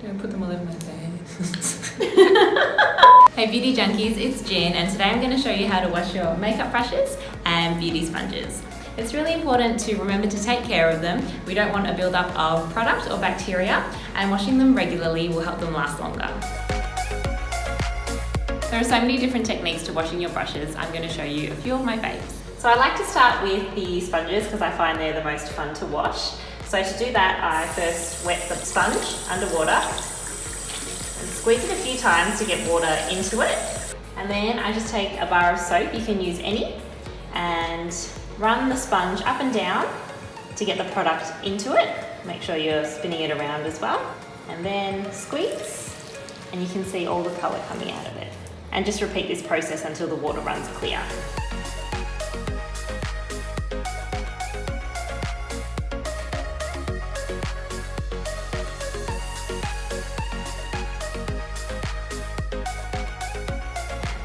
Don't put them all over my face. Hey beauty junkies, it's Jen, and today I'm going to show you how to wash your makeup brushes and beauty sponges. It's really important to remember to take care of them. We don't want a build-up of product or bacteria, and washing them regularly will help them last longer. There are so many different techniques to washing your brushes. I'm going to show you a few of my faves. So I like to start with the sponges because I find they're the most fun to wash. So to do that, I first wet the sponge under water and squeeze it a few times to get water into it. And then I just take a bar of soap, you can use any, and run the sponge up and down to get the product into it. Make sure you're spinning it around as well. And then squeeze, and you can see all the colour coming out of it. And just repeat this process until the water runs clear.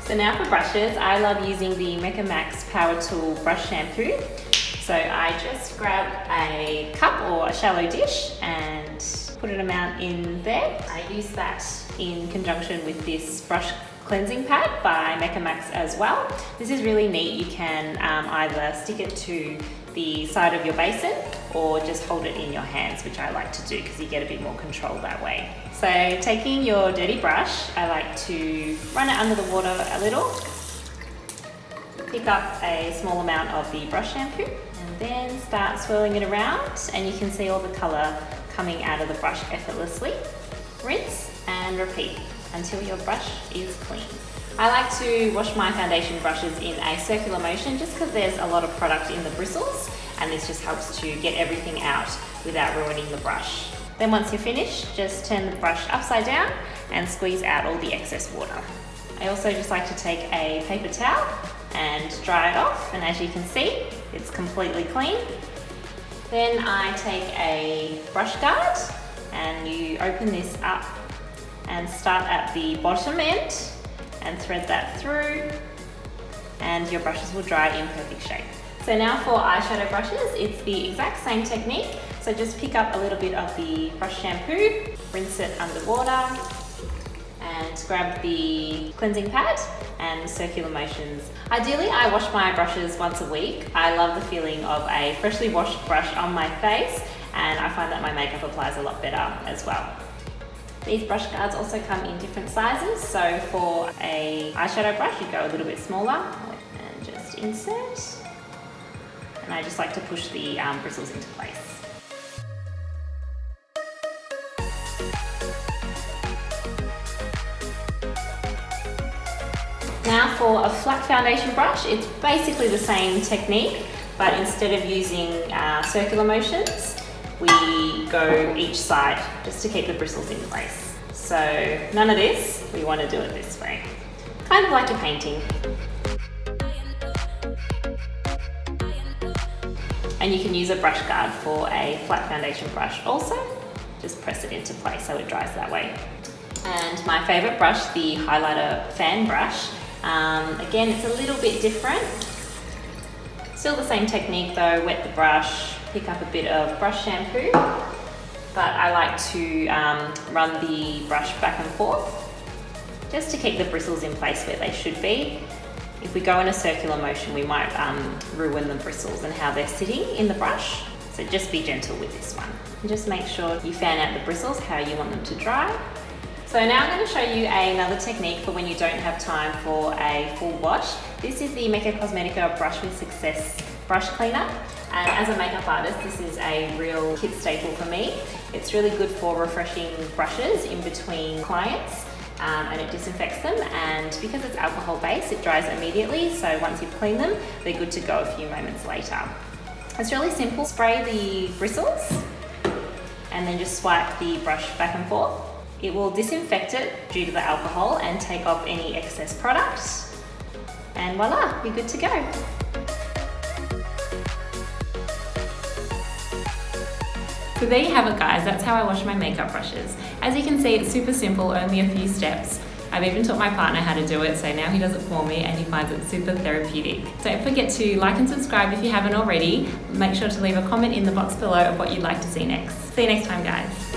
So now for brushes, I love using the Mecca Power Tool Brush Shampoo. So I just grab a cup or a shallow dish and put an amount in there. I use that in conjunction with this brush cleansing pad by Mecca as well. This is really neat. You can either stick it to the side of your basin or just hold it in your hands, which I like to do because you get a bit more control that way. So taking your dirty brush, I like to run it under the water a little, pick up a small amount of the brush shampoo, and then start swirling it around, and you can see all the colour coming out of the brush effortlessly. Rinse and repeat until your brush is clean. I like to wash my foundation brushes in a circular motion just because there's a lot of product in the bristles, and this just helps to get everything out without ruining the brush. Then once you're finished, just turn the brush upside down and squeeze out all the excess water. I also just like to take a paper towel and dry it off, and as you can see, it's completely clean. Then I take a brush guard and you open this up and start at the bottom end and thread that through, and your brushes will dry in perfect shape. So now for eyeshadow brushes, it's the exact same technique. So just pick up a little bit of the brush shampoo, rinse it underwater, and grab the cleansing pad and circular motions. Ideally, I wash my brushes once a week. I love the feeling of a freshly washed brush on my face, and I find that my makeup applies a lot better as well. These brush guards also come in different sizes. So for a eyeshadow brush, you go a little bit smaller and just insert. And I just like to push the bristles into place. Now for a flat foundation brush, it's basically the same technique, but instead of using circular motions, we go each side just to keep the bristles in place. So none of this, we want to do it this way. Kind of like a painting. And you can use a brush guard for a flat foundation brush also. Just press it into place so it dries that way. And my favorite brush, the highlighter fan brush. Again, it's a little bit different. Still the same technique though, wet the brush, pick up a bit of brush shampoo, but I like to run the brush back and forth just to keep the bristles in place where they should be. If we go in a circular motion, we might ruin the bristles and how they're sitting in the brush. So just be gentle with this one. And just make sure you fan out the bristles how you want them to dry. So now I'm going to show you another technique for when you don't have time for a full wash. This is the Mecca Cosmetica Brush with Success brush cleaner. And as a makeup artist, this is a real kit staple for me. It's really good for refreshing brushes in between clients, and it disinfects them, and because it's alcohol based, it dries immediately, so once you've cleaned them, they're good to go a few moments later. It's really simple. Spray the bristles and then just swipe the brush back and forth. It will disinfect it due to the alcohol and take off any excess product, and voila, you're good to go. So there you have it guys, that's how I wash my makeup brushes. As you can see, it's super simple, only a few steps. I've even taught my partner how to do it, so now he does it for me and he finds it super therapeutic. Don't forget to like and subscribe if you haven't already. Make sure to leave a comment in the box below of what you'd like to see next. See you next time guys.